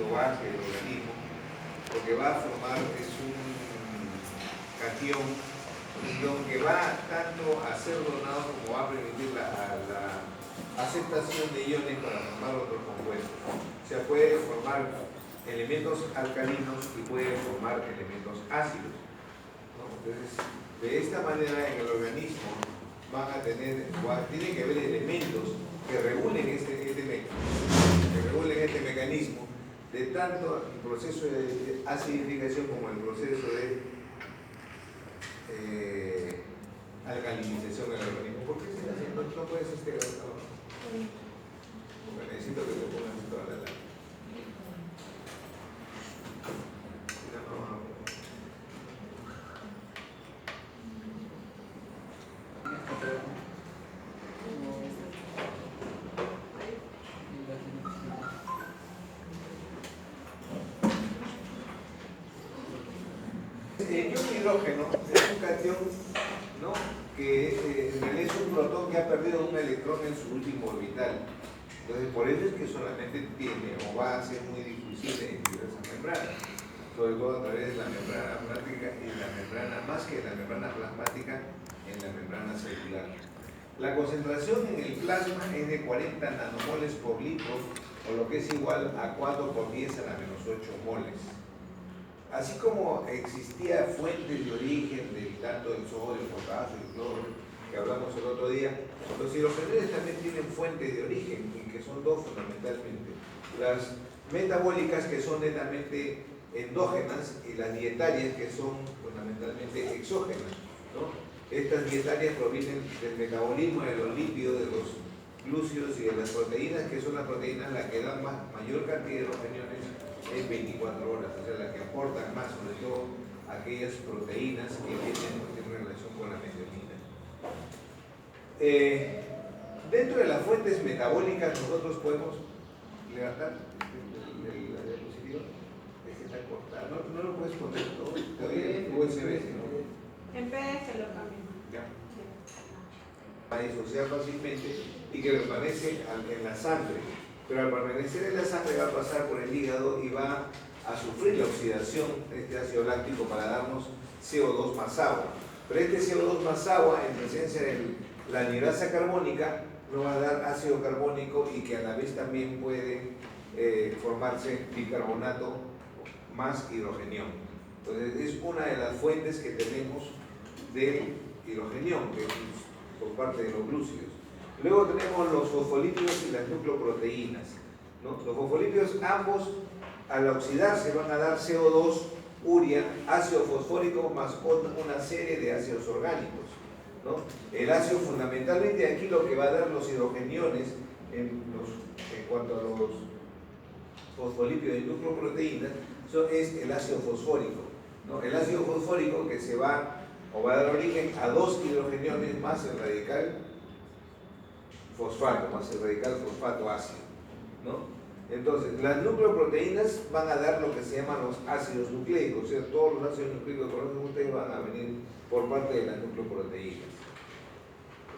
ácido o base del organismo, lo que va a formar es un catión que va tanto a ser donado como va a permitir la aceptación de iones para formar otros compuestos. O sea, puede formar elementos alcalinos y puede formar elementos ácidos, ¿no? Entonces, de esta manera en el organismo van a tener, tiene que haber elementos que regulen este mecanismo de tanto el proceso de acidificación como el proceso de alcalinización del organismo. ¿Por qué se hace? No puedes grabado. Porque necesito que te pongas toda la lápiz. El ion hidrógeno es un catión, ¿no?, que en realidad es un protón que ha perdido un electrón en su último orbital. Entonces, por eso es que solamente tiene o va a ser muy difusible en diversas membranas, sobre todo a través de la membrana plasmática y la membrana, más que la membrana plasmática, en la membrana celular. La concentración en el plasma es de 40 nanomoles por litro, o lo que es igual a 4 por 10 a la menos 8 moles. Así como existía fuentes de origen del tanto del sodio, el potasio, el cloro, que hablamos el otro día, los hidrogeneles también tienen fuentes de origen, y que son dos fundamentalmente. Las metabólicas, que son netamente endógenas, y las dietarias, que son fundamentalmente exógenas, ¿no? Estas dietarias provienen del metabolismo de los lípidos, de los glúcidos y de las proteínas, que son las proteínas las que dan mayor cantidad de hidrogeniones en 24 horas, o sea, las que aportan más, sobre todo aquellas proteínas que tienen relación con la metionina. Dentro de las fuentes metabólicas nosotros podemos levantar la diapositiva. Es que está cortada, no lo puedes poner todo, todavía en USB, sino en PDF lo cambio. ya. Va a disociar fácilmente y que permanece en la sangre. Pero al permanecer en la sangre va a pasar por el hígado y va a sufrir la oxidación de este ácido láctico para darnos CO2 más agua. Pero este CO2 más agua, en presencia de la anhidrasa carbónica, nos va a dar ácido carbónico y que a la vez también puede formarse bicarbonato más hidrogenión. Entonces es una de las fuentes que tenemos del hidrogenión, que es por parte de los glúcidos. Luego tenemos los fosfolípidos y las nucleoproteínas, ¿no? Los fosfolípidos, ambos al oxidarse van a dar CO2, urea, ácido fosfórico más una serie de ácidos orgánicos, ¿no? El ácido, fundamentalmente aquí lo que va a dar los hidrogeniones en cuanto a los fosfolípidos y nucleoproteínas es el ácido fosfórico, ¿no? El ácido fosfórico que se va a dar origen a dos hidrogeniones más el radical fosfato, más el radical fosfato ácido, ¿no? Entonces, las nucleoproteínas van a dar lo que se llaman los ácidos nucleicos, o sea, todos los ácidos nucleicos que conocen ustedes van a venir por parte de las nucleoproteínas.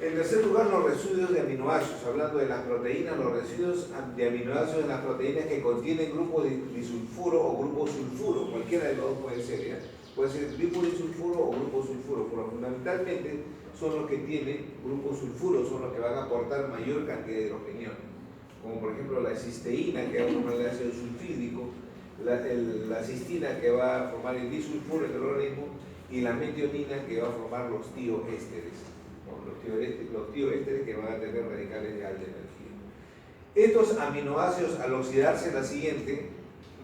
En tercer lugar, los residuos de aminoácidos. Hablando de las proteínas, los residuos de aminoácidos en las proteínas que contienen grupos de disulfuro o grupo sulfuro, cualquiera de los dos puede ser, ¿ya? Puede ser grupo disulfuro o grupo sulfuro, pero fundamentalmente son los que tienen grupos sulfuros, son los que van a aportar mayor cantidad de hidrogeniones, como por ejemplo la cisteína, que va a formar el ácido sulfídrico, la cistina, que va a formar el disulfuro en el organismo, y la metionina, que va a formar los tioésteres, ¿no? Los tioésteres que van a tener radicales de alta energía. Estos aminoácidos, al oxidarse la siguiente,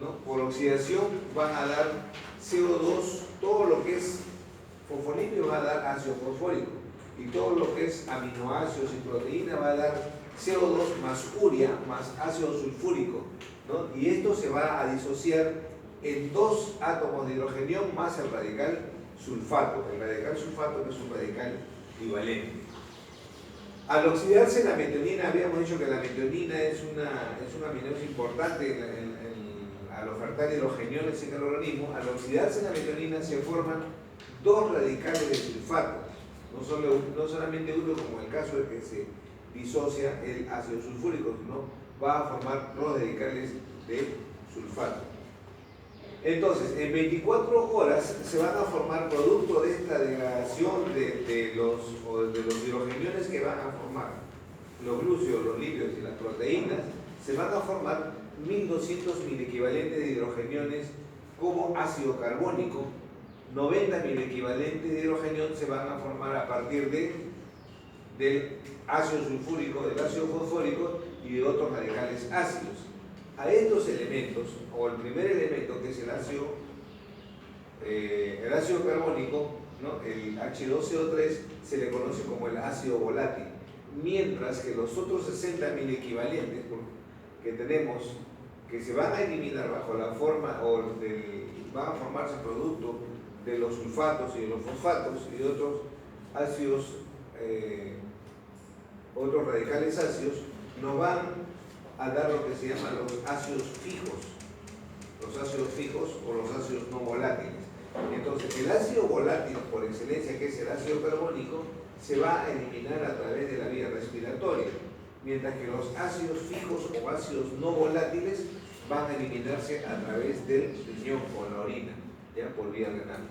¿no?, por oxidación van a dar CO2, todo lo que es fosfolípido va a dar ácido fosfórico, y todo lo que es aminoácidos y proteína va a dar CO2 más urea más ácido sulfúrico, ¿no? Y esto se va a disociar en dos átomos de hidrogenio más el radical sulfato, que es un radical divalente. Al oxidarse la metionina, habíamos dicho que la metionina es una aminoácido importante al ofertar hidrogeniones en el organismo. Al oxidarse la metionina se forman dos radicales de sulfato, no solamente uno, como en el caso de que se disocia el ácido sulfúrico, sino va a formar dos radicales de sulfato. Entonces, en 24 horas se van a formar, producto de esta degradación de los hidrogeniones que van a formar, los glúcidos, los lípidos y las proteínas, se van a formar 1200 milequivalentes de hidrogeniones como ácido carbónico. 90 milequivalentes de hidrogenión se van a formar a partir del ácido sulfúrico, del ácido fosfórico y de otros radicales ácidos. A estos elementos, o el primer elemento que es el ácido carbónico, ¿no? El H2CO3, se le conoce como el ácido volátil, mientras que los otros 60 milequivalentes que tenemos, que se van a eliminar bajo la forma, van a formarse producto de los sulfatos y de los fosfatos y de otros ácidos, otros radicales ácidos, nos van a dar lo que se llaman los ácidos fijos o los ácidos no volátiles. Entonces, el ácido volátil por excelencia, que es el ácido carbónico, se va a eliminar a través de la vía respiratoria, mientras que los ácidos fijos o ácidos no volátiles van a eliminarse a través del riñón o la orina, ya por vía renal.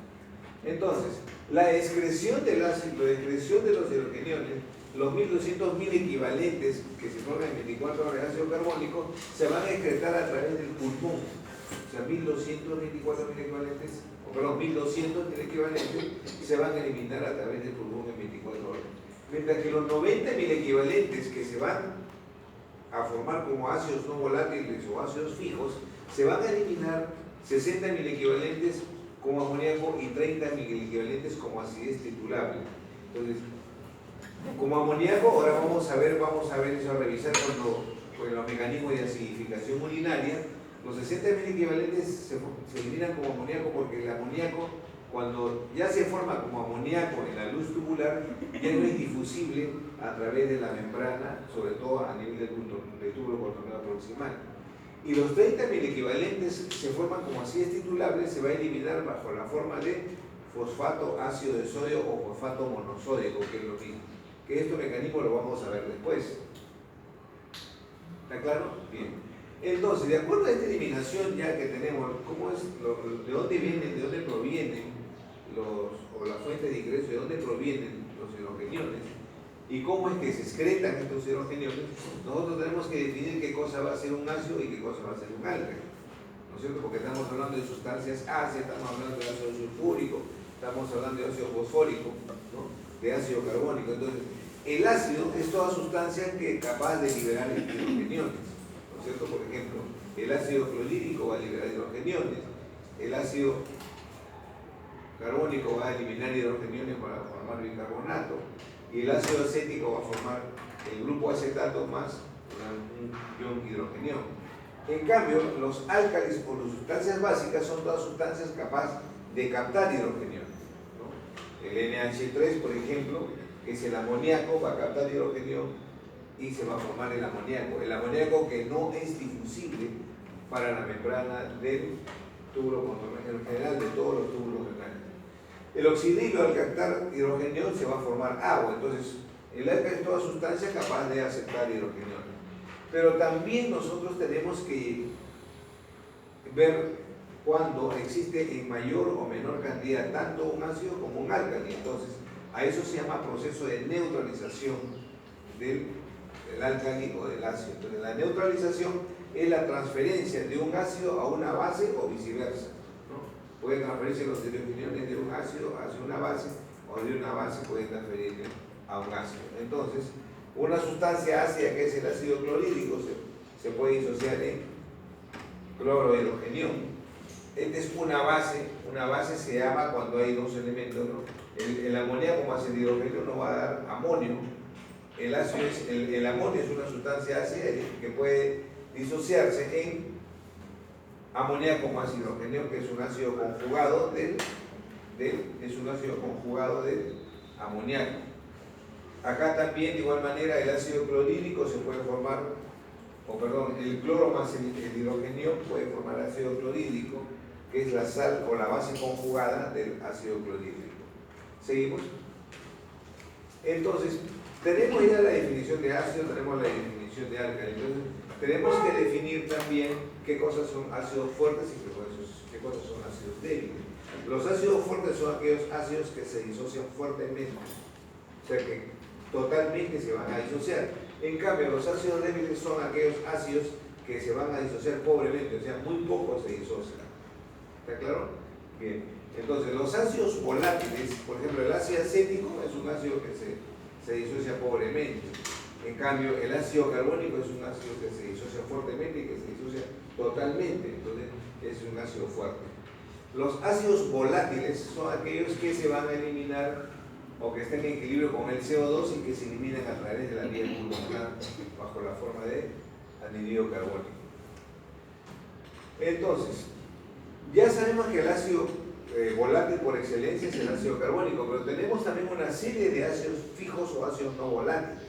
Entonces, la excreción del ácido, la excreción de los hidrogeniones, los 1200 mil equivalentes que se forman en 24 horas de ácido carbónico, se van a excretar a través del pulmón. O sea, 1224 mil equivalentes, o perdón, 1200 mil equivalentes se van a eliminar a través del pulmón en 24 horas. Mientras que los 90 mil equivalentes que se van a formar como ácidos no volátiles o ácidos fijos, se van a eliminar 60 mil equivalentes como amoníaco y 30 mil equivalentes como acidez titulable. Entonces, como amoníaco, ahora vamos a ver eso, a revisar con los mecanismos de acidificación urinaria. Los 60 mil equivalentes se eliminan como amoníaco porque el amoníaco, cuando ya se forma como amoníaco en la luz tubular, ya no es difusible a través de la membrana, sobre todo a nivel del túbulo contorneado proximal. Y los 30 mil equivalentes se forman como acidez titulable, se va a eliminar bajo la forma de fosfato ácido de sodio o fosfato monosódico, que es lo mismo. Que este mecanismo lo vamos a ver después. ¿Está claro? Bien. Entonces, de acuerdo a esta eliminación ya que tenemos, ¿cómo es, de dónde vienen, de dónde provienen o la fuente de ingreso, de dónde provienen los hidrogeniones y cómo es que se excretan estos hidrogeniones? Nosotros tenemos que definir qué cosa va a ser un ácido y qué cosa va a ser un álcali, ¿no es cierto? Porque estamos hablando de sustancias ácidas, estamos hablando de ácido sulfúrico, estamos hablando de ácido fosfórico, ¿no? De ácido carbónico. Entonces, el ácido es toda sustancia que es capaz de liberar hidrogeniones, ¿no es cierto? Por ejemplo, el ácido clorhídrico va a liberar hidrogeniones, el ácido carbónico va a eliminar hidrogeniones para formar bicarbonato, y el ácido acético va a formar el grupo acetato más un ion hidrogenión. En cambio, los álcalis o las sustancias básicas son todas sustancias capaces de captar hidrogeniones, ¿no? El NH3, por ejemplo, que es el amoníaco, va a captar hidrogenio y se va a formar el amoníaco que no es difusible para la membrana del túbulo contorneado general, de todos los túbulos renales. El oxidilo, al captar hidrogenio, se va a formar agua. Entonces, el álcali es toda sustancia capaz de aceptar hidrogenio. Pero también nosotros tenemos que ver cuando existe en mayor o menor cantidad tanto un ácido como un álcali. Entonces, a eso se llama proceso de neutralización del álcali o del ácido. Entonces, la neutralización es la transferencia de un ácido a una base o viceversa, ¿no? Puede transferirse los hidrogeniones de un ácido hacia una base, o de una base puede transferir a un ácido. Entonces, una sustancia ácida, que es el ácido clorhídrico, se puede disociar en clorohidrogenión. Esta es una base se llama cuando hay dos elementos, ¿no? El amoníaco más el hidrogenio nos va a dar amonio. El amonio es una sustancia ácida que puede disociarse en amoníaco más hidrogenio, que es un ácido conjugado del amoníaco. Acá también, de igual manera, el ácido clorhídrico se puede formar, el cloro más el hidrogenio puede formar ácido clorhídrico, que es la sal o la base conjugada del ácido clorhídrico. ¿Seguimos? Entonces, tenemos ya la definición de ácido, tenemos la definición de álcali. Entonces, tenemos que definir también qué cosas son ácidos fuertes y qué cosas son ácidos débiles. Los ácidos fuertes son aquellos ácidos que se disocian fuertemente, o sea que totalmente se van a disociar. En cambio, los ácidos débiles son aquellos ácidos que se van a disociar pobremente, o sea, muy poco se disocian. ¿Está claro? Bien. Entonces, los ácidos volátiles, por ejemplo, el ácido acético es un ácido que se disocia pobremente. En cambio, el ácido carbónico es un ácido que se disocia fuertemente y que se disocia totalmente, entonces es un ácido fuerte. Los ácidos volátiles son aquellos que se van a eliminar o que están en equilibrio con el CO2 y que se eliminan a través de la vía pulmonar bajo la forma de anhídrido carbónico. Entonces, ya sabemos que el ácido volátil por excelencia es el ácido carbónico, pero tenemos también una serie de ácidos fijos o ácidos no volátiles.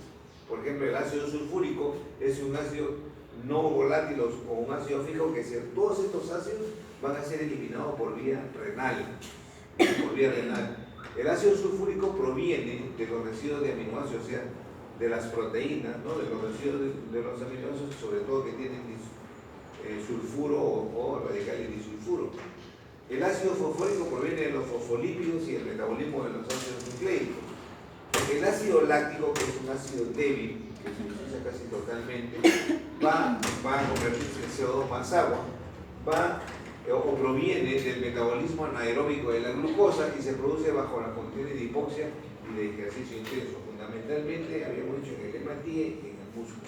Por ejemplo, el ácido sulfúrico es un ácido no volátil o un ácido fijo que todos estos ácidos van a ser eliminados por vía renal. El ácido sulfúrico proviene de los residuos de aminoácidos, o sea, de las proteínas, ¿no? De los residuos de los aminoácidos, sobre todo que tienen sulfuro o radicales disulfuro. El ácido fosfórico proviene de los fosfolípidos y el metabolismo de los ácidos nucleicos. El ácido láctico, que es un ácido débil, que se disocia casi totalmente, va a convertirse en CO2 más agua, o proviene del metabolismo anaeróbico de la glucosa y se produce bajo las condiciones de hipoxia y de ejercicio intenso. Fundamentalmente, habíamos dicho en el hematíe y en el músculo.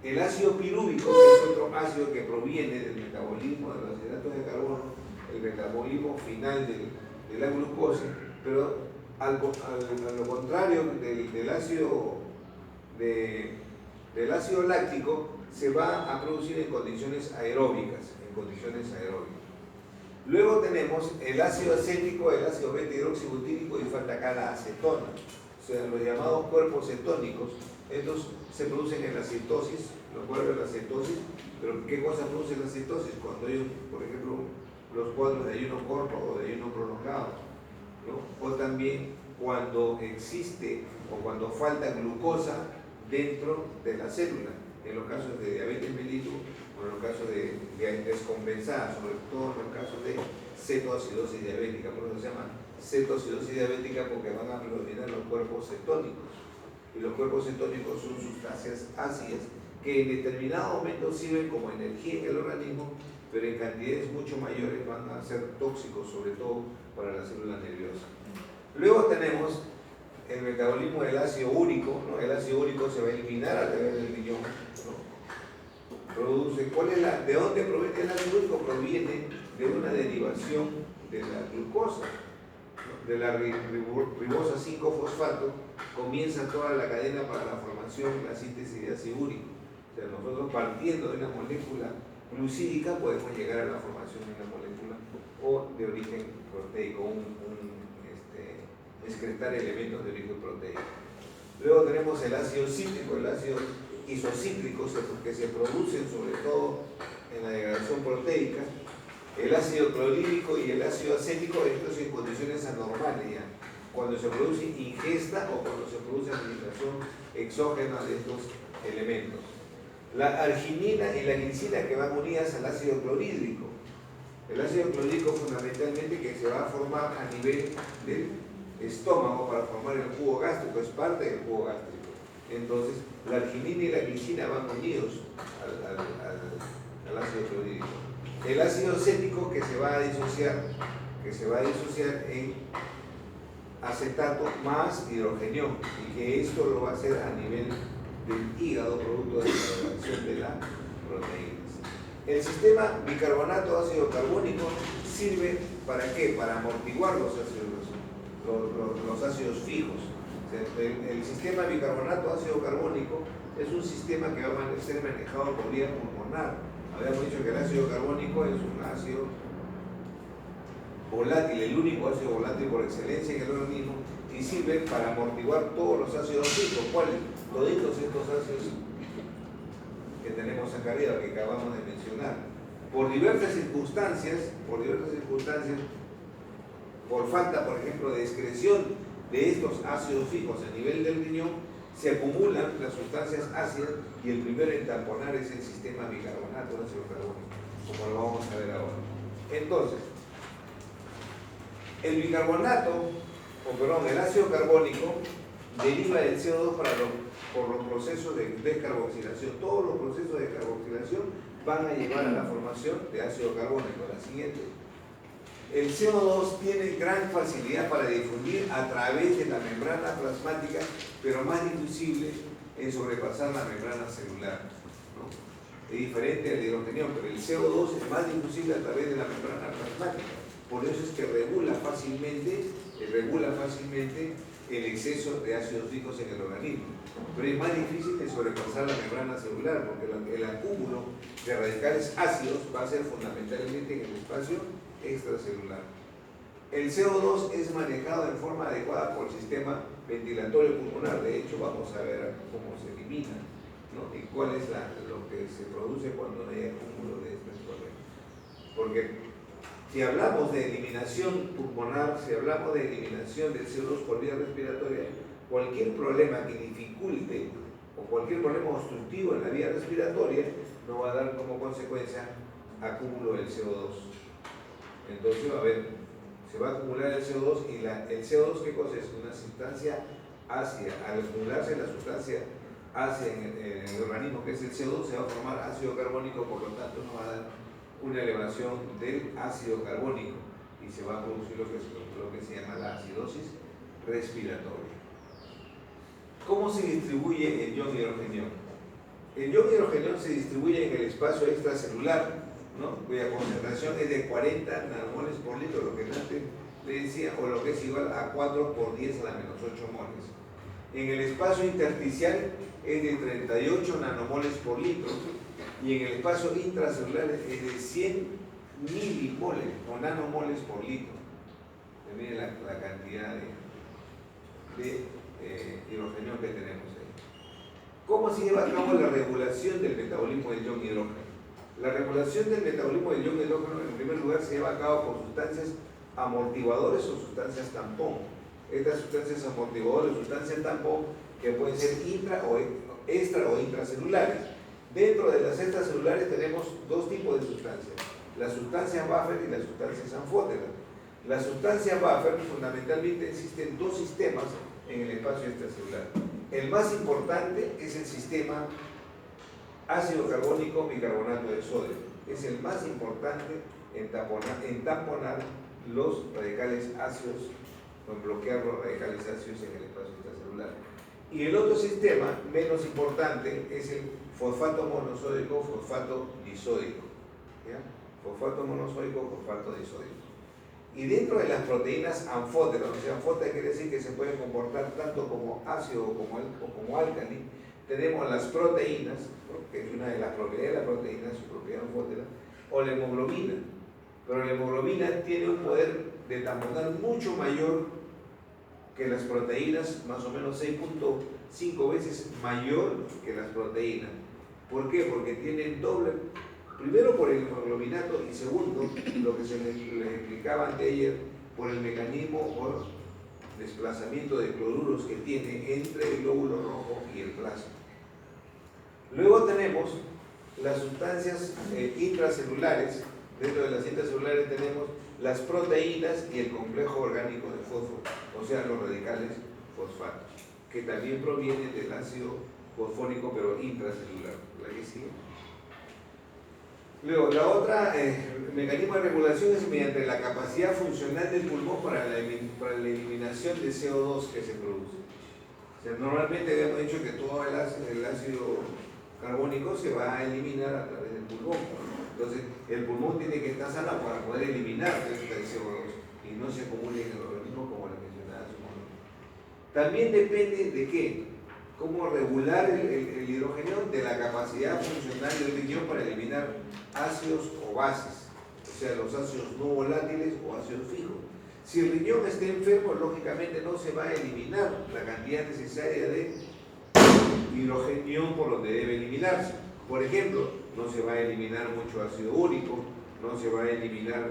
El ácido pirúvico, que es otro ácido que proviene del metabolismo de los hidratos de carbono, el metabolismo final de la glucosa, pero a lo contrario del ácido láctico, se va a producir en condiciones aeróbicas. Luego tenemos el ácido acético, el ácido beta-hidroxibutírico y falta acá la acetona, o sea, los llamados cuerpos cetónicos. Estos se producen en la cetosis, los cuadros de la cetosis, pero ¿qué cosa produce la cetosis? Cuando hay, por ejemplo, los cuadros de ayuno corto o de ayuno prolongado, ¿no? O también cuando existe o cuando falta glucosa dentro de la célula, en los casos de diabetes mellitus o en los casos de descompensada, sobre todo en los casos de cetoacidosis diabética. Por eso se llama cetoacidosis diabética, porque van a predominar los cuerpos cetónicos. Y los cuerpos cetónicos son sustancias ácidas que en determinado momento sirven como energía en el organismo, pero en cantidades mucho mayores van a ser tóxicos, sobre todo para la célula nerviosa. Luego tenemos el metabolismo del ácido úrico, ¿no? El ácido úrico se va a eliminar a través del riñón, ¿no? ¿De dónde proviene el ácido úrico? Proviene de una derivación de la glucosa, ¿no? De la ribosa 5-fosfato, comienza toda la cadena para la formación y la síntesis de ácido úrico. O sea, nosotros partiendo de una molécula glucídica podemos llegar a la formación de una molécula o de origen proteico, excretar elementos de origen proteico. Luego tenemos el ácido cítrico, el ácido isocítrico, que se producen sobre todo en la degradación proteica, el ácido clorhídrico y el ácido acético, estos en condiciones anormales ya, cuando se produce ingesta o cuando se produce administración exógena de estos elementos. La arginina y la glicina, que van unidas al ácido clorhídrico. El ácido clorhídrico fundamentalmente que se va a formar a nivel del estómago para formar el jugo gástrico, es parte del jugo gástrico. Entonces, la arginina y la glicina van unidos al ácido clorhídrico. El ácido acético que se va a disociar en acetato más hidrogenión, y que esto lo va a hacer a nivel del hígado, producto de la degradación de las proteínas. El sistema bicarbonato ácido carbónico sirve ¿para qué? Para amortiguar los ácidos fijos. O sea, el sistema bicarbonato ácido carbónico es un sistema que va a ser manejado por vía pulmonar. Habíamos dicho que el ácido carbónico es un ácido volátil, el único ácido volátil por excelencia en el organismo, y sirve para amortiguar todos los ácidos fijos. ¿Cuáles? Toditos estos ácidos que tenemos acá arriba, que acabamos de mencionar. Por diversas circunstancias, por falta, por ejemplo, de excreción de estos ácidos fijos a nivel del riñón, se acumulan las sustancias ácidas y el primero en tamponar es el sistema bicarbonato de ácido carbónico, como lo vamos a ver ahora. Entonces, el ácido carbónico deriva del CO2 por los procesos de descarboxilación. Todos los procesos de descarboxilación van a llevar a la formación de ácido carbónico. La siguiente. El CO2 tiene gran facilidad para difundir a través de la membrana plasmática, pero más difícil en sobrepasar la membrana celular, ¿no? Es diferente al hidrogenio, pero el CO2 es más difusible a través de la membrana plasmática. Por eso es que regula fácilmente el exceso de ácidos ricos en el organismo. Pero es más difícil de sobrepasar la membrana celular, porque el acúmulo de radicales ácidos va a ser fundamentalmente en el espacio extracelular. El CO2 es manejado en forma adecuada por el sistema ventilatorio pulmonar. De hecho, vamos a ver cómo se elimina, ¿no? Y cuál es lo que se produce cuando no hay acúmulo de estos problemas. Porque si hablamos de eliminación pulmonar, si hablamos de eliminación del CO2 por vía respiratoria, cualquier problema que dificulte o cualquier problema obstructivo en la vía respiratoria no va a dar como consecuencia acúmulo del CO2. Entonces, se va a acumular el CO2 y el CO2, ¿qué cosa es? Una sustancia ácida. Al acumularse la sustancia ácida en el organismo, que es el CO2, se va a formar ácido carbónico, por lo tanto nos va a dar una elevación del ácido carbónico y se va a producir lo que se llama la acidosis respiratoria. ¿Cómo se distribuye el ion hidrogenio? El ion hidrogenio se distribuye en el espacio extracelular, ¿no? Cuya concentración es de 40 nanomoles por litro, lo que antes le decía, o lo que es igual a 4 por 10 a la menos 8 moles. En el espacio intersticial es de 38 nanomoles por litro y en el espacio intracelular es de 100 milimoles o nanomoles por litro. Miren la cantidad de hidrógeno que tenemos ahí. ¿Cómo se lleva a cabo la regulación del metabolismo del ion hidrógeno? La regulación del metabolismo del ion hidrógeno, en primer lugar, se lleva a cabo por sustancias amortiguadores o sustancias tampón. Estas sustancias amortiguadores o sustancias tampón que pueden ser extra o intracelulares. Dentro de las extracelulares tenemos dos tipos de sustancias, las sustancias buffer y las sustancias anfóteras. Las sustancias buffer fundamentalmente existen dos sistemas en el espacio extracelular. El más importante es el sistema ácido carbónico bicarbonato de sodio. Es el más importante en tamponar los radicales ácidos o en bloquear los radicales ácidos en el espacio extracelular. Y el otro sistema menos importante es el fosfato monosódico, fosfato disódico. ¿Ya? Fosfato monosódico, fosfato disódico. Y dentro de las proteínas anfóteras, o sea, anfótera quiere decir que se pueden comportar tanto como ácido o como álcali, tenemos las proteínas, ¿no? Que es una de las propiedades de la proteína, su propiedad anfótera, o la hemoglobina. Pero la hemoglobina tiene un poder de tamponar mucho mayor que las proteínas, más o menos 6.5 veces mayor que las proteínas. ¿Por qué? Porque tienen doble, primero por el hemoglobinato y segundo, lo que se les explicaba anteayer, por el mecanismo o desplazamiento de cloruros que tiene entre el glóbulo rojo y el plasma. Luego tenemos las sustancias intracelulares. Dentro de las intracelulares tenemos las proteínas y el complejo orgánico de fósforo, o sea, los radicales fosfatos, que también provienen del ácido fosfórico, pero intracelular. ¿La que sigue? Luego, la otra mecanismo de regulación es mediante la capacidad funcional del pulmón para la eliminación de CO2 que se produce. O sea, normalmente habíamos dicho que todo el ácido carbónico se va a eliminar a través del pulmón. Entonces, el pulmón tiene que estar sano para poder eliminar el CO2 y no se acumule en el organismo como la mencionaba hace un momento. También depende de qué, cómo regular el hidrógeno, de la capacidad funcional del riñón para eliminar ácidos o bases, o sea, los ácidos no volátiles o ácidos fijos. Si el riñón está enfermo, lógicamente no se va a eliminar la cantidad necesaria de hidrógeno por donde debe eliminarse. Por ejemplo, no se va a eliminar mucho ácido úrico, no se va a eliminar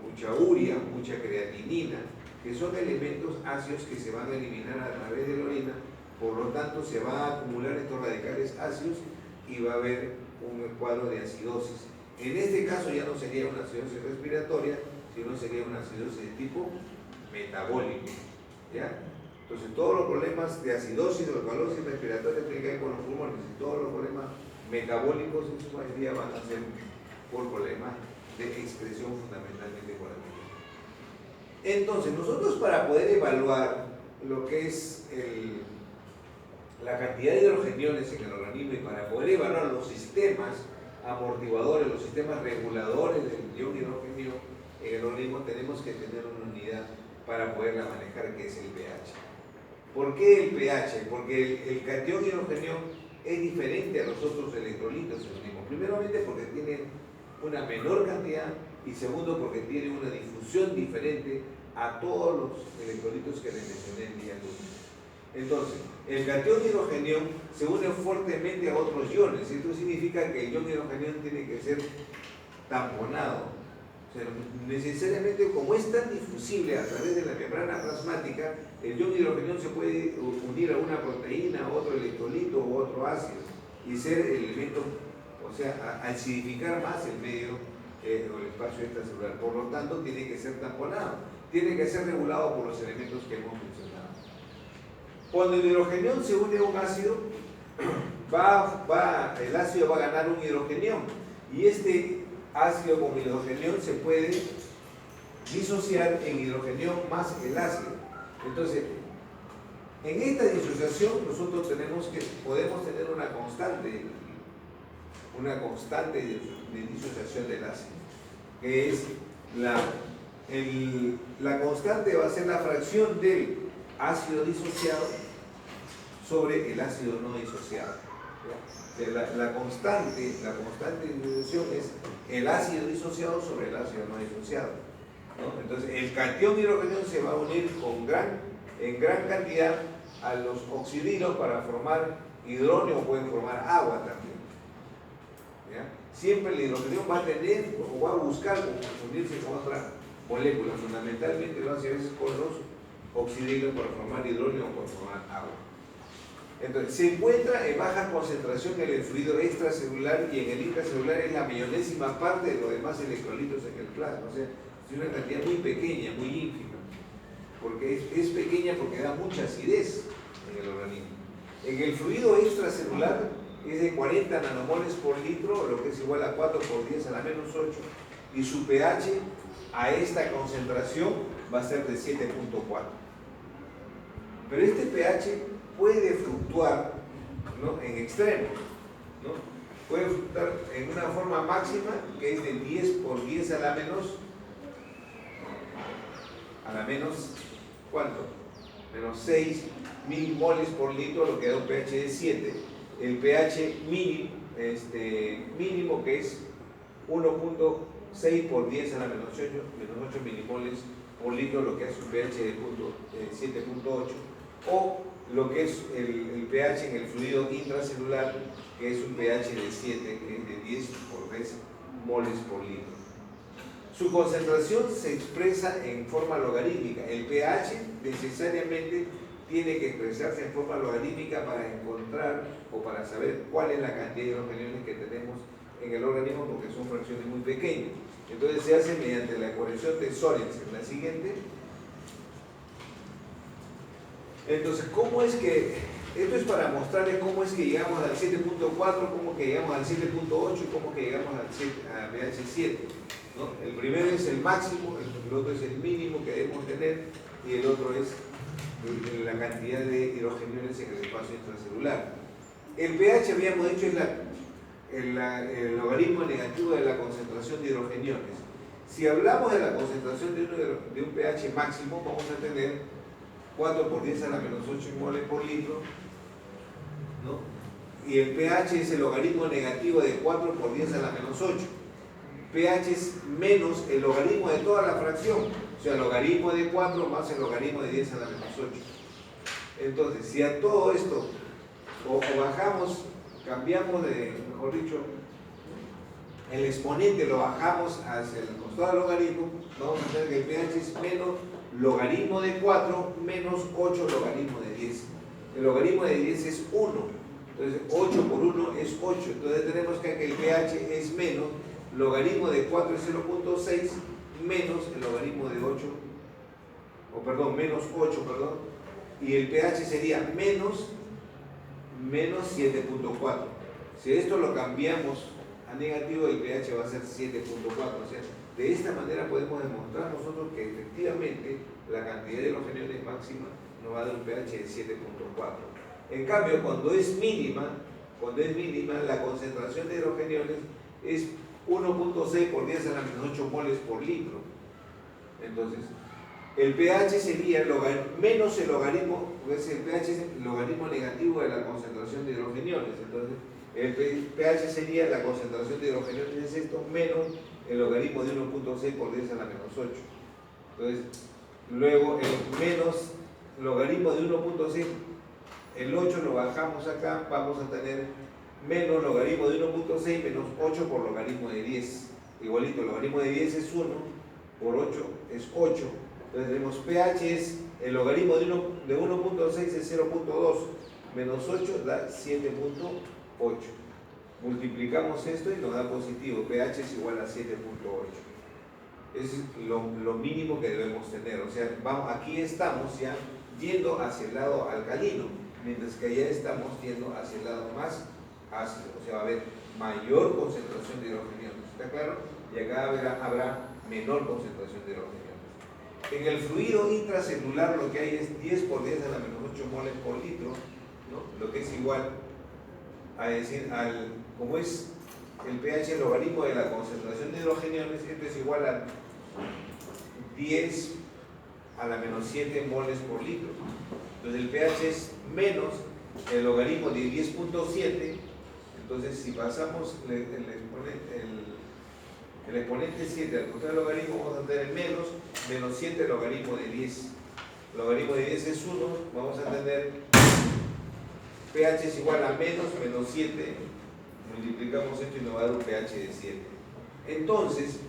mucha urea, mucha creatinina, que son elementos ácidos que se van a eliminar a través de la orina Por lo tanto, se van a acumular estos radicales ácidos y va a haber un cuadro de acidosis. En este caso ya no sería una acidosis respiratoria, sino sería una acidosis de tipo metabólico, ¿ya? Entonces, todos los problemas de acidosis o alcalosis respiratoria tienen que ver con los pulmones, y todos los problemas metabólicos en su mayoría van a ser por problemas de excreción, fundamentalmente por la piel. Entonces, nosotros para poder evaluar lo que es la cantidad de hidrogeniones en el organismo y para poder evaluar los sistemas amortiguadores, los sistemas reguladores del ion hidrogenio en el organismo, tenemos que tener una unidad para poderla manejar, que es el pH. ¿Por qué el pH? Porque el catión hidrogenio es diferente a los otros electrolitos en el organismo. Primeramente porque tiene una menor cantidad y segundo porque tiene una difusión diferente a todos los electrolitos que les mencioné el día lunes. Entonces, el catión hidrogenio se une fuertemente a otros iones. Esto significa que el ion hidrogenio tiene que ser tamponado. O sea, necesariamente, como es tan difusible a través de la membrana plasmática, el ion hidrogenio se puede unir a una proteína, a otro electrolito o otro ácido y ser el elemento, o sea, acidificar más el medio o el espacio extracelular. Por lo tanto, tiene que ser tamponado, tiene que ser regulado por los elementos que hemos mencionado. Cuando el hidrogenión se une a un ácido, el ácido va a ganar un hidrogenión y este ácido con hidrogenión se puede disociar en hidrogenión más el ácido. Entonces, en esta disociación nosotros podemos tener una constante de disociación del ácido, que es la constante va a ser la fracción del ácido disociado sobre el ácido no disociado. La constante de disociación es el ácido disociado sobre el ácido no disociado, ¿no? Entonces, el catión hidrogenio se va a unir en gran cantidad a los oxidrilos para formar hidrógeno o pueden formar agua también, ¿ya? Siempre el hidrogenio va a tener o va a buscar unirse con otra molécula, fundamentalmente lo hace a veces con los oxidrilos para formar hidrógeno o para formar agua. Entonces, se encuentra en baja concentración en el fluido extracelular y en el intracelular es la millonésima parte de los demás electrolitos en el plasma, o sea, es una cantidad muy pequeña, muy ínfima, porque es pequeña porque da mucha acidez en el organismo. En el fluido extracelular es de 40 nanomoles por litro, lo que es igual a 4 por 10 a la menos 8, y su pH a esta concentración va a ser de 7.4. Pero este pH puede fluctuar, ¿no?, en extremos, ¿no? Puede fluctuar en una forma máxima que es de 10 por 10 a la menos ¿cuánto? Menos 6 milimoles por litro, lo que da un pH de 7. El pH mínimo que es 1.6 por 10 a la menos 8 milimoles por litro, lo que hace un pH de 7.8, o lo que es el pH en el fluido intracelular, que es un pH de 7, que es de 10 por 10 moles por litro. Su concentración se expresa en forma logarítmica. El pH necesariamente tiene que expresarse en forma logarítmica para encontrar o para saber cuál es la cantidad de hidrogeniones que tenemos en el organismo, porque son fracciones muy pequeñas. Entonces se hace mediante la corrección de Sorensen. La siguiente. Entonces, ¿cómo es que, esto es para mostrarles cómo es que llegamos al 7.4, cómo que llegamos al 7.8 y cómo que llegamos al pH 7, ¿no? El primero es el máximo, el otro es el mínimo que debemos tener y el otro es la cantidad de hidrogeniones en el espacio intracelular. El pH, habíamos dicho, es el logaritmo negativo de la concentración de hidrogeniones. Si hablamos de la concentración de un pH máximo, vamos a tener 4 por 10 a la menos 8 moles por litro, ¿no? Y el pH es el logaritmo negativo de 4 por 10 a la menos 8. pH es menos el logaritmo de toda la fracción, o sea, el logaritmo de 4 más el logaritmo de 10 a la menos 8. Entonces, si a todo esto o bajamos, cambiamos mejor dicho, el exponente lo bajamos hacia el costado del logaritmo, vamos a tener que el pH es menos logaritmo de 4 menos 8 logaritmo de 10. el logaritmo de 10 es 1. Entonces 8 por 1 es 8. Entonces tenemos que el pH es menos, logaritmo de 4 es 0.6 menos el logaritmo de 8, menos 8, y el pH sería menos 7.4. Si esto lo cambiamos a negativo, el pH va a ser 7.4. O sea, de esta manera podemos demostrar nosotros que efectivamente la cantidad de hidrogeniones máxima nos va a dar un pH de 7.4. En cambio, cuando es mínima, la concentración de hidrogeniones es 1.6 por 10 a la menos 8 moles por litro. Entonces, el pH sería menos el logaritmo, pues el pH es el logaritmo negativo de la concentración de hidrogeniones. Entonces, el pH sería la concentración de hidrogeniones es esto, menos el logaritmo de 1.6 por 10 a la menos 8. Entonces, luego el menos logaritmo de 1.6, el 8 lo bajamos acá, vamos a tener menos logaritmo de 1.6 menos 8 por logaritmo de 10. Igualito, el logaritmo de 10 es 1, por 8 es 8. Entonces tenemos pH es el logaritmo de 1.6 es 0.2, menos 8 da 7.8. Multiplicamos esto y nos da positivo, pH es igual a 7.8. Es lo mínimo que debemos tener. O sea, aquí estamos ya yendo hacia el lado alcalino, mientras que allá estamos yendo hacia el lado más ácido. O sea, va a haber mayor concentración de hidrogeniones. ¿Está claro? Y acá habrá menor concentración de hidrogeniones. En el fluido intracelular lo que hay es 10 por 10 a la menos 8 moles por litro, ¿no? Lo que es igual a decir, como es el pH, el logaritmo de la concentración de hidrogeniones, esto es igual a 10 a la menos 7 moles por litro. Entonces el pH es menos el logaritmo de 10.7. Entonces si pasamos el exponente 7 al costado del logaritmo, vamos a tener menos 7 logaritmo de 10. El logaritmo de 10 es 1, vamos a tener pH es igual a menos 7, multiplicamos esto y nos va a dar un pH de 7. Entonces,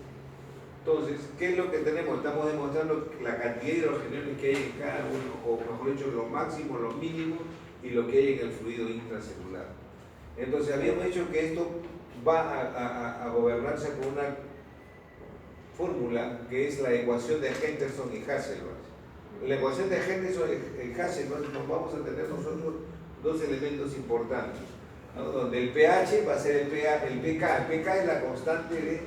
¿qué es lo que tenemos? Estamos demostrando la cantidad de hidrogeniones que hay en cada uno, o mejor dicho, lo máximo, lo mínimo, y lo que hay en el fluido intracelular. Entonces, habíamos dicho que esto va a gobernarse por una fórmula que es la ecuación de Henderson y Hasselbalch. En la ecuación de Henderson y Hasselbalch nos vamos a tener nosotros dos elementos importantes, ¿no? Donde el pH va a ser el pK. El pK es la constante de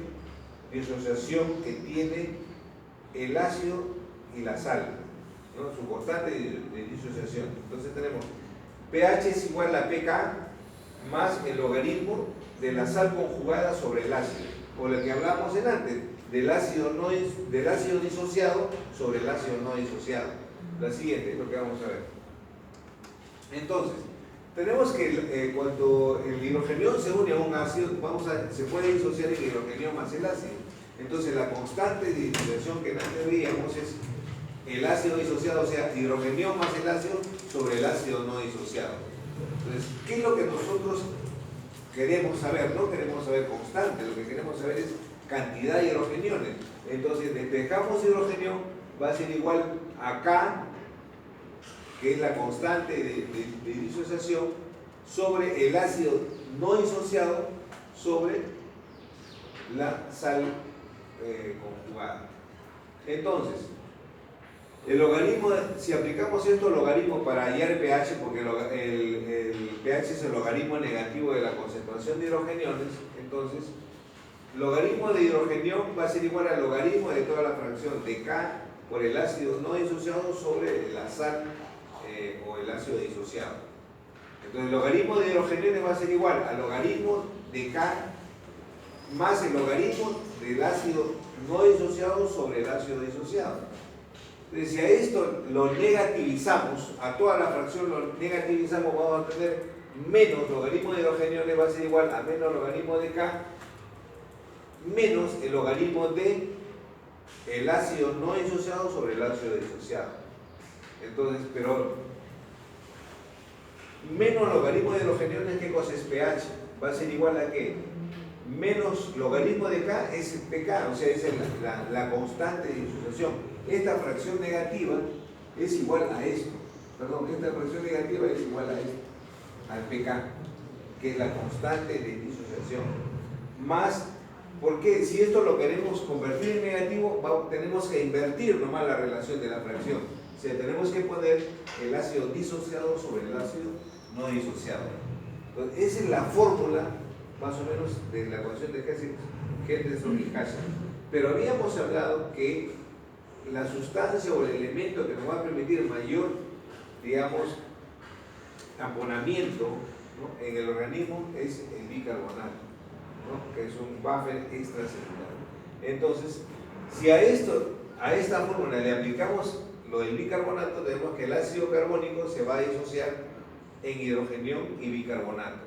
disociación que tiene el ácido y la sal, ¿no? Su constante de disociación. Entonces tenemos pH es igual a pK más el logaritmo de la sal conjugada sobre el ácido, o lo que hablábamos antes, del ácido disociado sobre el ácido no disociado. La siguiente es lo que vamos a ver. Entonces, tenemos que cuando el hidrogenión se une a un ácido, se puede disociar el hidrogenión más el ácido. Entonces, la constante de disociación que antes veíamos es el ácido disociado, o sea, hidrogenión más el ácido sobre el ácido no disociado. Entonces, ¿qué es lo que nosotros queremos saber? No queremos saber constante, lo que queremos saber es cantidad de hidrogeniones. Entonces, despejamos hidrogenión, va a ser igual a K, que es la constante de disociación, sobre el ácido no disociado sobre la sal conjugada. Entonces, el logaritmo, si aplicamos esto, logaritmo para hallar pH, porque el pH es el logaritmo negativo de la concentración de hidrogeniones, entonces, logaritmo de hidrogenión va a ser igual al logaritmo de toda la fracción de K por el ácido no disociado sobre la sal o el ácido disociado. Entonces el logaritmo de hidrogeniones va a ser igual al logaritmo de K más el logaritmo del ácido no disociado sobre el ácido disociado. Entonces si a esto lo negativizamos, a toda la fracción lo negativizamos, vamos a tener menos logaritmo de hidrogeniones va a ser igual a menos logaritmo de K menos el logaritmo de el ácido no disociado sobre el ácido disociado. Entonces, pero menos logaritmo de hidrogeniones, ¿qué cosa es pH? Va a ser igual a ¿qué? Menos logaritmo de K es el pK, o sea, es la constante de disociación. Esta fracción negativa es igual a esto. perdón, esta fracción negativa es igual a esto, al pK, que es la constante de disociación, más, porque si esto lo queremos convertir en negativo, tenemos que invertir nomás la relación de la fracción. O sea, tenemos que poner el ácido disociado sobre el ácido no disociado. Entonces, esa es la fórmula, más o menos, de la ecuación de Henderson y Hasha. Pero habíamos hablado que la sustancia o el elemento que nos va a permitir mayor, digamos, taponamiento, ¿no?, en el organismo es el bicarbonato, ¿no?, que es un buffer extracelular. Entonces, si a esta fórmula le aplicamos lo del bicarbonato, tenemos que el ácido carbónico se va a disociar en hidrogenión y bicarbonato.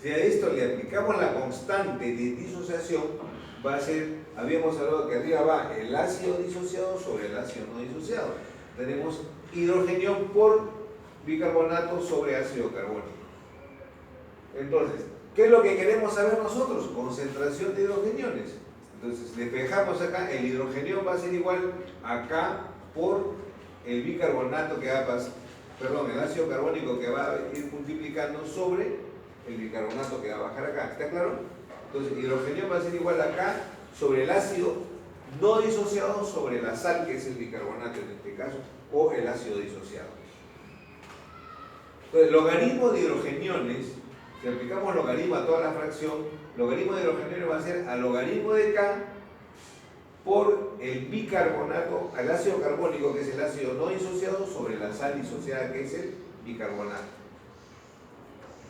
Si a esto le aplicamos la constante de disociación, va a ser, habíamos hablado que arriba va el ácido disociado sobre el ácido no disociado. Tenemos hidrogenión por bicarbonato sobre ácido carbónico. Entonces, ¿qué es lo que queremos saber nosotros? Concentración de hidrogeniones. Entonces, despejamos acá, el hidrogenión va a ser igual acá por el bicarbonato que va a pasar, perdón, el ácido carbónico que va a ir multiplicando sobre el bicarbonato que va a bajar acá. ¿Está claro? Entonces, hidrogenión va a ser igual acá sobre el ácido no disociado sobre la sal, que es el bicarbonato en este caso, o el ácido disociado. Entonces, logaritmo de hidrogeniones, si aplicamos logaritmo a toda la fracción, logaritmo de hidrogeniones va a ser a logaritmo de K por el bicarbonato, al ácido carbónico, que es el ácido no disociado, sobre la sal disociada, que es el bicarbonato.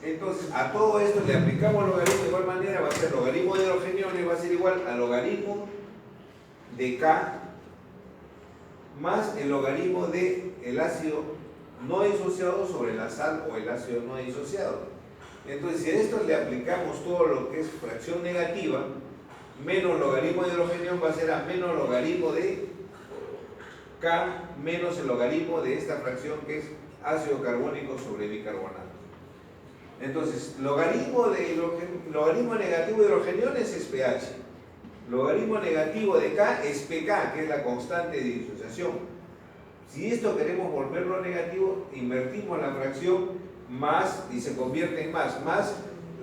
Entonces, a todo esto le aplicamos logaritmo de igual manera, va a ser logaritmo de hidrogeniones, va a ser igual a logaritmo de K más el logaritmo del ácido no disociado sobre la sal o el ácido no disociado. Entonces, si a esto le aplicamos todo lo que es fracción negativa, menos logaritmo de hidrogenión va a ser a menos logaritmo de K menos el logaritmo de esta fracción que es ácido carbónico sobre bicarbonato. Entonces, logaritmo negativo de hidrogeniones es pH. Logaritmo negativo de K es pK, que es la constante de disociación. Si esto queremos volverlo negativo, invertimos la fracción más, y se convierte en más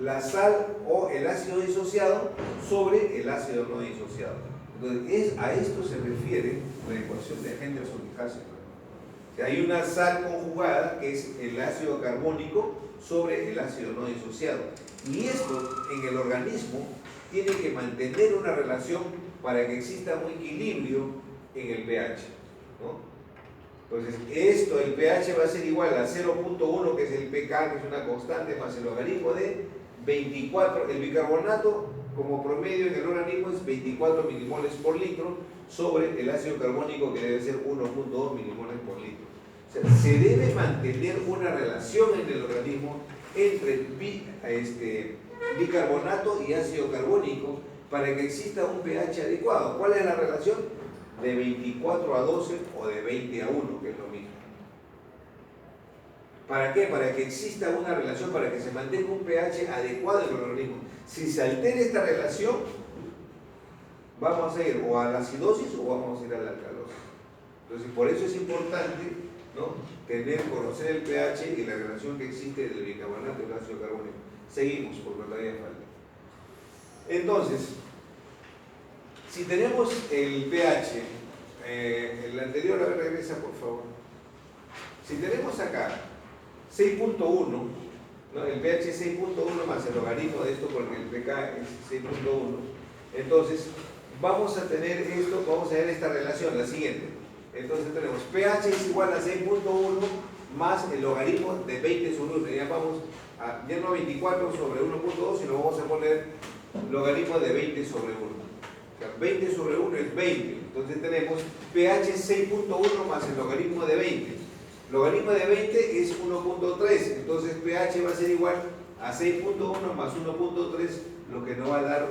la sal o el ácido disociado sobre el ácido no disociado. Entonces, a esto se refiere la ecuación de Henderson y Hasha. O sea, hay una sal conjugada que es el ácido carbónico sobre el ácido no disociado. Y esto en el organismo tiene que mantener una relación para que exista un equilibrio en el pH, ¿no? Entonces, el pH va a ser igual a 0.1, que es el pK, que es una constante, más el logaritmo de 24, el bicarbonato como promedio en el organismo es 24 milimoles por litro sobre el ácido carbónico, que debe ser 1.2 milimoles por litro. O sea, se debe mantener una relación en el organismo entre bicarbonato y ácido carbónico para que exista un pH adecuado. ¿Cuál es la relación? De 24 a 12 o de 20 a 1, que es lo mismo. ¿Para qué? Para que exista una relación, para que se mantenga un pH adecuado en el organismo. Si se altera esta relación, vamos a ir o a la acidosis o vamos a ir a la alcalosis. Entonces, por eso es importante, ¿no?, conocer el pH y la relación que existe del bicarbonato y el ácido carbónico. Seguimos, porque todavía falta. Entonces, si tenemos el pH, el anterior, a ver, regresa por favor. Si tenemos acá 6.1, ¿no?, el pH es 6.1 más el logaritmo de esto, porque el pK es 6.1, entonces vamos a tener esto, vamos a ver esta relación, la siguiente. Entonces tenemos pH es igual a 6.1 más el logaritmo de 20 sobre 1, ya vamos a, ya no 24 sobre 1.2, sino vamos a poner logaritmo de 20 sobre 1. O sea, 20 sobre 1 es 20, entonces tenemos pH 6.1 más el logaritmo de 20. Logaritmo de 20 es 1.3, entonces pH va a ser igual a 6.1 más 1.3, lo que nos va a dar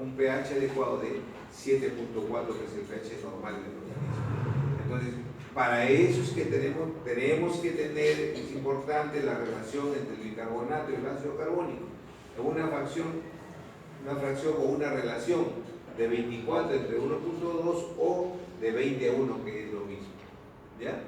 un pH adecuado de 7.4, que es el pH normal del organismo. Entonces, para eso es que tenemos que tener, es importante la relación entre el bicarbonato y el ácido carbónico. Una fracción o una relación de 24 entre 1.2 o de 20 a 1, que es lo mismo. ¿Ya?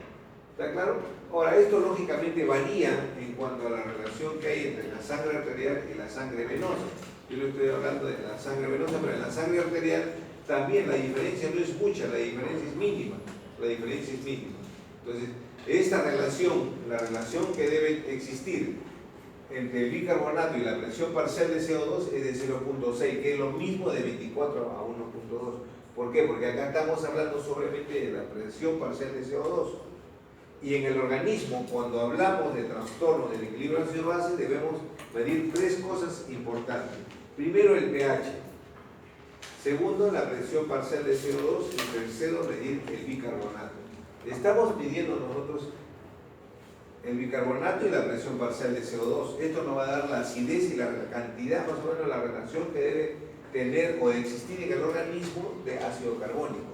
¿Está claro? Ahora, esto lógicamente varía en cuanto a la relación que hay entre la sangre arterial y la sangre venosa. Yo le estoy hablando de la sangre venosa, pero en la sangre arterial también la diferencia no es mucha, la diferencia es mínima. La diferencia es mínima. Entonces, esta relación, la relación que debe existir entre el bicarbonato y la presión parcial de CO2 es de 0.6, que es lo mismo de 24 a 1.2. ¿Por qué? Porque acá estamos hablando solamente de la presión parcial de CO2. Y en el organismo, cuando hablamos de trastorno del equilibrio ácido-base, debemos medir tres cosas importantes. Primero, el pH. Segundo, la presión parcial de CO2. Y tercero, medir el bicarbonato. Estamos midiendo nosotros el bicarbonato y la presión parcial de CO2. Esto nos va a dar la acidez y la cantidad, más o menos la relación que debe tener o existir en el organismo de ácido carbónico.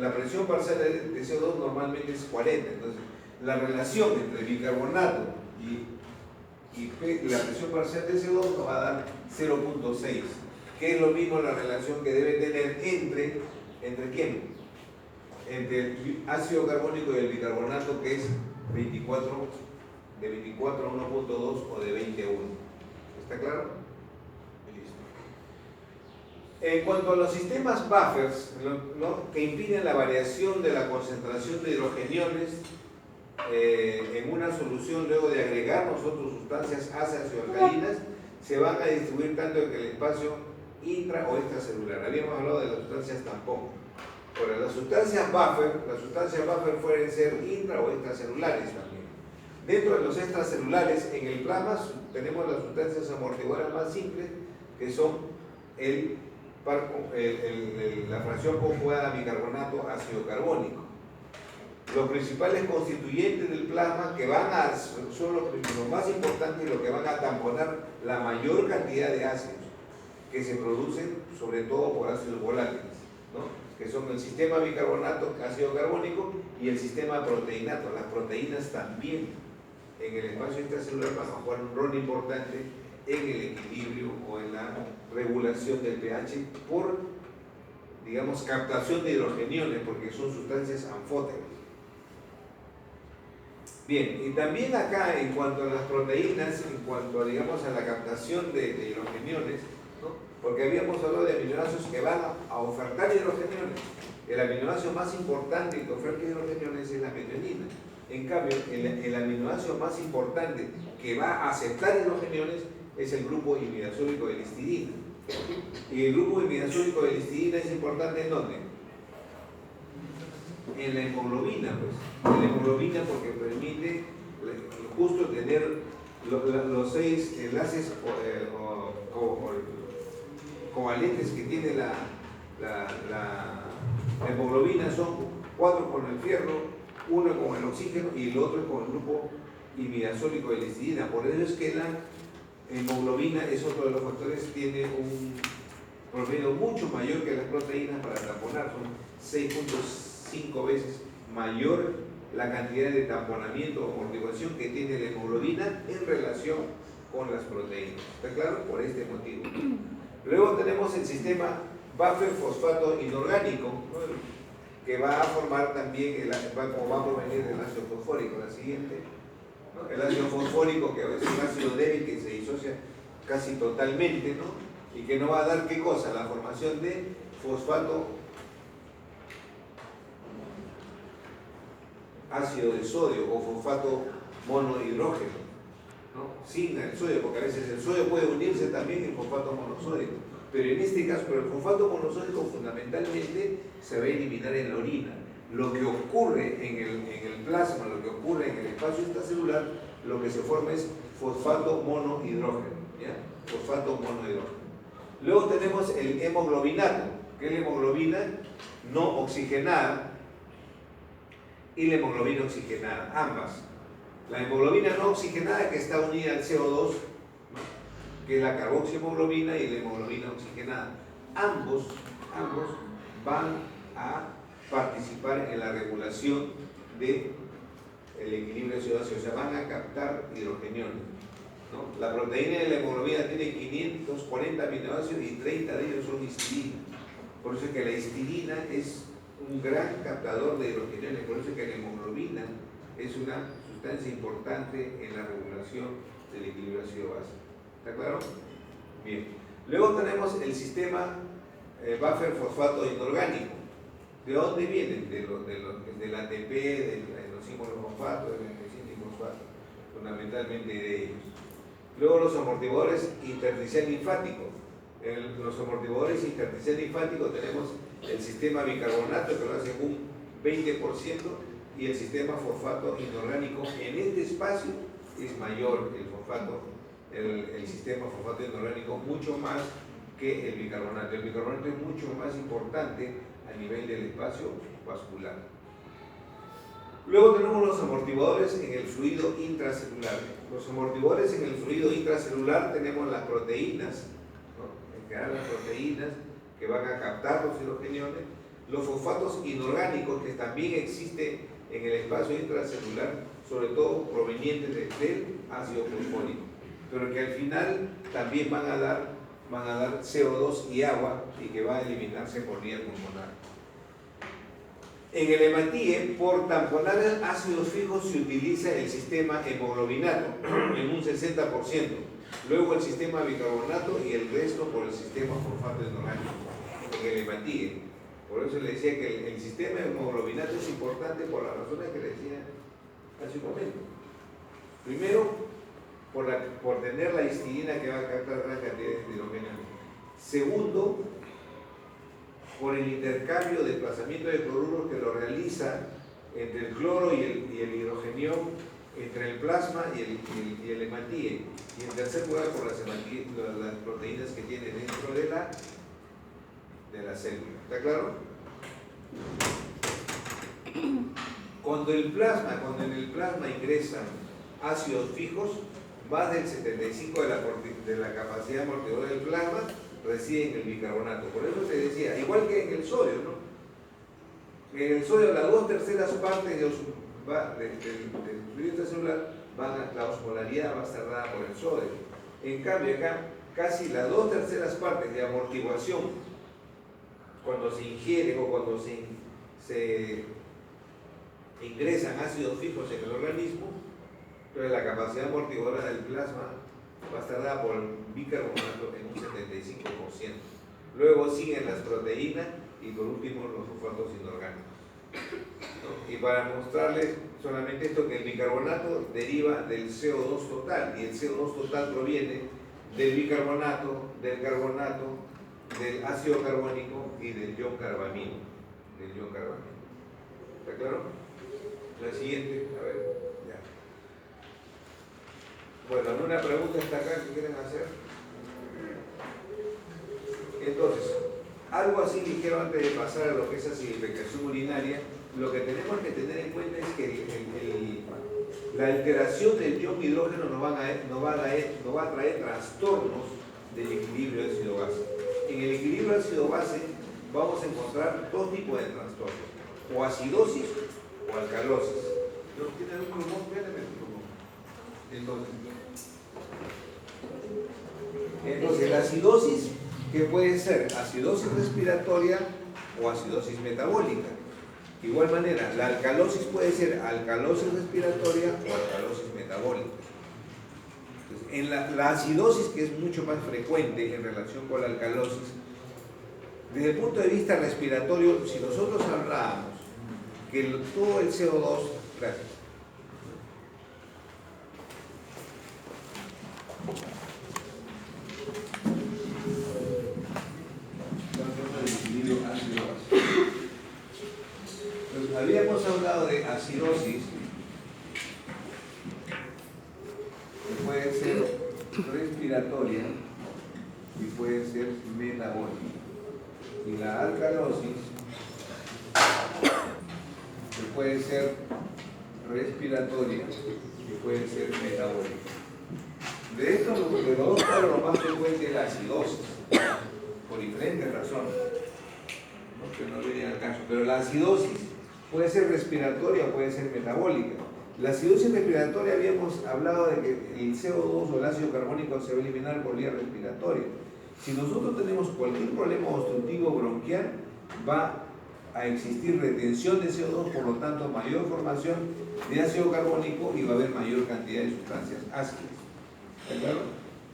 La presión parcial de CO2 normalmente es 40, entonces la relación entre bicarbonato y la presión parcial de CO2 nos va a dar 0.6, que es lo mismo la relación que debe tener ¿entre quién? Entre el ácido carbónico y el bicarbonato, que es 24, de 24 a 1.2 o de 20 a 1. ¿Está claro? En cuanto a los sistemas buffers, ¿no?, que impiden la variación de la concentración de hidrogeniones en una solución luego de agregar nosotros sustancias ácidas o alcalinas, se van a distribuir tanto en el espacio intra o extracelular. Habíamos hablado de las sustancias tampón. Ahora, las sustancias buffer pueden ser intra o extracelulares también. Dentro de los extracelulares, en el plasma tenemos las sustancias amortiguadoras más simples, que son la fracción conjugada bicarbonato ácido carbónico. Los principales constituyentes del plasma son los más importantes y los que van a tamponar la mayor cantidad de ácidos que se producen sobre todo por ácidos volátiles, ¿no?, que son el sistema bicarbonato ácido carbónico y el sistema proteinato. Las proteínas también en el espacio intracelular van a jugar un rol importante en el equilibrio o en la regulación del pH por, digamos, captación de hidrogeniones, porque son sustancias anfóteres. Bien, y también acá, en cuanto a las proteínas, en cuanto, digamos, a la captación de hidrogeniones, ¿no?, porque habíamos hablado de aminoácidos que van a ofertar hidrogeniones. El aminoácido más importante que oferta hidrogeniones es la metionina. En cambio, el aminoácido más importante que va a aceptar hidrogeniones es el grupo imidazólico de la histidina. Y el grupo imidazólico de la histidina es importante ¿en dónde? En la hemoglobina, pues. En la hemoglobina, porque permite justo tener los 6 enlaces covalentes que tiene la hemoglobina. Son 4 con el fierro, 1 con el oxígeno y el otro con el grupo imidazólico de la histidina. Por eso es que la hemoglobina es otro de los factores, tiene un promedio mucho mayor que las proteínas para tamponar, son 6.5 veces mayor la cantidad de tamponamiento o amortiguación que tiene la hemoglobina en relación con las proteínas. ¿Está claro? Por este motivo. Luego tenemos el sistema buffer fosfato inorgánico, ¿no?, que va a formar también, como va a provenir del ácido fosfórico. La siguiente, ¿no?, el ácido fosfórico, que es un ácido débil que se disocia casi totalmente, ¿no?, y que no va a dar ¿qué cosa? La formación de fosfato ácido de sodio o fosfato monohidrógeno, ¿no?, sin el sodio, porque a veces el sodio puede unirse también en fosfato monosódico, pero en este caso, el fosfato monosódico fundamentalmente se va a eliminar en la orina. Lo que ocurre en el plasma, lo que ocurre en el espacio intracelular, lo que se forma es fosfato monohidrógeno, ¿ya? Fosfato monohidrógeno. Luego tenemos el hemoglobinato, que es la hemoglobina no oxigenada y la hemoglobina oxigenada, ambas. La hemoglobina no oxigenada, que está unida al CO2, ¿no?, que es la carboxihemoglobina, y la hemoglobina oxigenada. Ambos van a participar en la regulación del equilibrio ácido-base, o sea, van a captar hidrogeniones, ¿no? La proteína de la hemoglobina tiene 540 aminoácidos y 30 de ellos son histidina. Por eso es que la histidina es un gran captador de hidrogeniones, por eso es que la hemoglobina es una sustancia importante en la regulación del equilibrio ácido-base. ¿Está claro? Bien. Luego tenemos el sistema buffer fosfato inorgánico. ¿De dónde vienen? Del ATP, del enzima fosfato, del fosfato, fundamentalmente de ellos. Luego los amortiguadores intersticial linfático. Los amortiguadores intersticial linfático tenemos el sistema bicarbonato, que lo hace un 20%, y el sistema fosfato inorgánico. En este espacio es mayor el fosfato, el sistema fosfato inorgánico, mucho más que el bicarbonato. El bicarbonato es mucho más importante a nivel del espacio vascular. Luego tenemos los amortiguadores en el fluido intracelular. Los amortiguadores en el fluido intracelular tenemos las proteínas, ¿no? Que dan las proteínas que van a captar los hidrogeniones, los fosfatos inorgánicos que también existen en el espacio intracelular, sobre todo provenientes del ácido fosfórico, pero que al final también van a dar CO2 y agua y que va a eliminarse por vía pulmonar. En el hematíe, por tamponar ácidos fijos se utiliza el sistema hemoglobinato en un 60%, luego el sistema bicarbonato y el resto por el sistema fosfato inorgánico en el hematíe. Por eso le decía que el sistema hemoglobinato es importante por las razones que le decía hace un momento. Primero, por tener la histidina que va a captar gran cantidad de hidrógeno. Segundo, por el intercambio de desplazamiento de cloruros que lo realiza entre el cloro y el hidrogenio, entre el plasma y el hematíe. Y en tercer lugar, por las proteínas que tiene dentro de la célula. ¿Está claro? Cuando en el plasma ingresan ácidos fijos, más del 75% de la capacidad amortiguadora del plasma reside en el bicarbonato. Por eso te decía, igual que en el sodio, ¿no? En el sodio las 2/3 partes del fluido intracelular la osmolaridad va a estar dada por el sodio. En cambio acá, casi las 2/3 partes de amortiguación, cuando se ingiere o cuando se ingresan ácidos fijos en el organismo, entonces la capacidad amortiguadora del plasma va a estar dada por el bicarbonato en un 75%. Luego siguen las proteínas y por último los fosfatos inorgánicos. ¿No? Y para mostrarles solamente esto, que el bicarbonato deriva del CO2 total, y el CO2 total proviene del bicarbonato, del carbonato, del ácido carbónico y del ion carbamino. ¿Está claro? La siguiente, a ver. Bueno, ¿alguna pregunta hasta acá que quieren hacer? Entonces, algo así ligero antes de pasar a lo que es acidificación urinaria, lo que tenemos que tener en cuenta es que la alteración del ion hidrógeno nos va a traer trastornos del equilibrio ácido-base. En el equilibrio ácido-base vamos a encontrar dos tipos de trastornos, o acidosis o alcalosis. ¿Tienen un pulmón? Véanme el pulmón. Entonces, la acidosis, que puede ser acidosis respiratoria o acidosis metabólica. De igual manera, la alcalosis puede ser alcalosis respiratoria o alcalosis metabólica. Entonces, en la acidosis, que es mucho más frecuente en relación con la alcalosis, desde el punto de vista respiratorio, si nosotros hablábamos que todo el CO2, gracias, habíamos hablado de acidosis, que puede ser respiratoria y puede ser metabólica. Y la alcalosis, que puede ser respiratoria y puede ser metabólica. De esto, de los dos casos, lo más frecuente es la acidosis, por diferentes razones, ¿no? Que no vienen al caso. Pero la acidosis puede ser respiratoria o puede ser metabólica. La acidosis respiratoria, habíamos hablado de que el CO2 o el ácido carbónico se va a eliminar por vía respiratoria. Si nosotros tenemos cualquier problema obstructivo bronquial, va a existir retención de CO2, por lo tanto mayor formación de ácido carbónico y va a haber mayor cantidad de sustancias ácidas. ¿Está claro?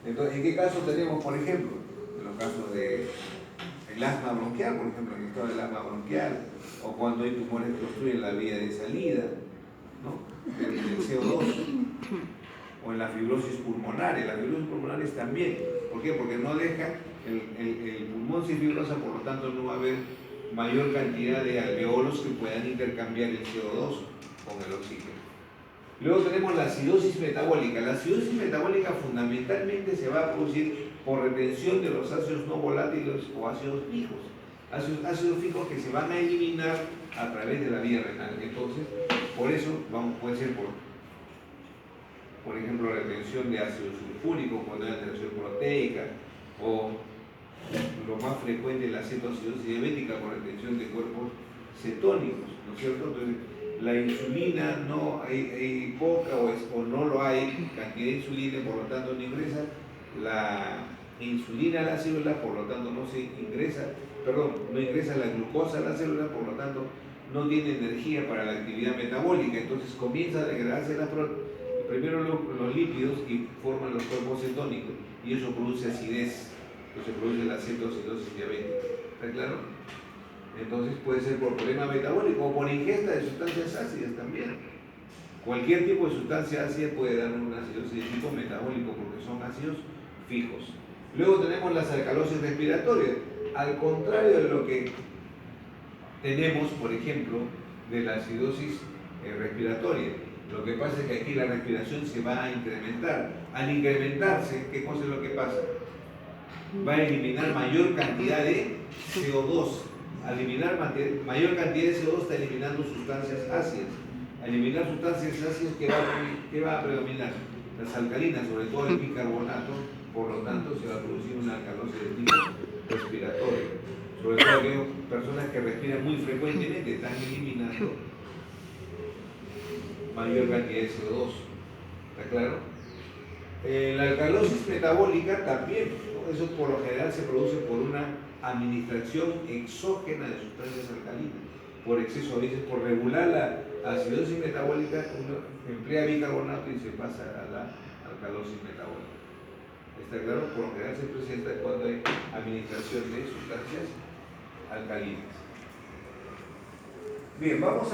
Entonces, ¿en qué casos tenemos, por ejemplo? En los casos de el asma bronquial, por ejemplo, en el estado del asma bronquial, o cuando hay tumores que obstruyen la vía de salida, ¿no?, del CO2, o en la fibrosis pulmonar. En las fibrosis pulmonares también. ¿Por qué? Porque no deja, el pulmón se fibrosa, por lo tanto no va a haber mayor cantidad de alveolos que puedan intercambiar el CO2 con el oxígeno. Luego tenemos la acidosis metabólica. La acidosis metabólica fundamentalmente se va a producir por retención de los ácidos no volátiles o ácidos fijos. Ácidos fijos que se van a eliminar a través de la vía renal. Entonces, por eso puede ser por ejemplo, retención de ácido sulfúrico cuando hay alteración proteica, o lo más frecuente la cetoacidosis diabética por retención de cuerpos cetónicos, ¿no es cierto? Entonces, la insulina no hay poca o no lo hay cantidad de insulina, por lo tanto no ingresa la insulina a la célula, por lo tanto no ingresa la glucosa a la célula, por lo tanto no tiene energía para la actividad metabólica. Entonces comienza a degradarse primero los lípidos y forman los cuerpos cetónicos, y eso produce acidez, entonces produce la cetoacidosis diabética. ¿Está claro? Entonces puede ser por problema metabólico o por ingesta de sustancias ácidas también. Cualquier tipo de sustancia ácida puede dar una acidosis de tipo metabólico porque son ácidos fijos. Luego tenemos las alcalosis respiratorias. Al contrario de lo que tenemos, por ejemplo, de la acidosis respiratoria. Lo que pasa es que aquí la respiración se va a incrementar. Al incrementarse, ¿qué cosa es lo que pasa? Va a eliminar mayor cantidad de CO2. Al eliminar mayor cantidad de CO2 está eliminando sustancias ácidas. Al eliminar sustancias ácidas, ¿qué va a predominar? Las alcalinas, sobre todo el bicarbonato, por lo tanto se va a producir una alcalosis de tipo respiratorio. Sobre todo aquellas personas que respiran muy frecuentemente están eliminando mayor cantidad de CO2. ¿Está claro? La alcalosis metabólica también, ¿no? Eso por lo general se produce por una administración exógena de sustancias alcalinas, por exceso, a veces por regular la acidosis metabólica uno emplea bicarbonato y se pasa a la alcalosis metabólica. ¿Está claro? Por lo general se presenta cuando hay administración de sustancias alcalinas. Bien, vamos a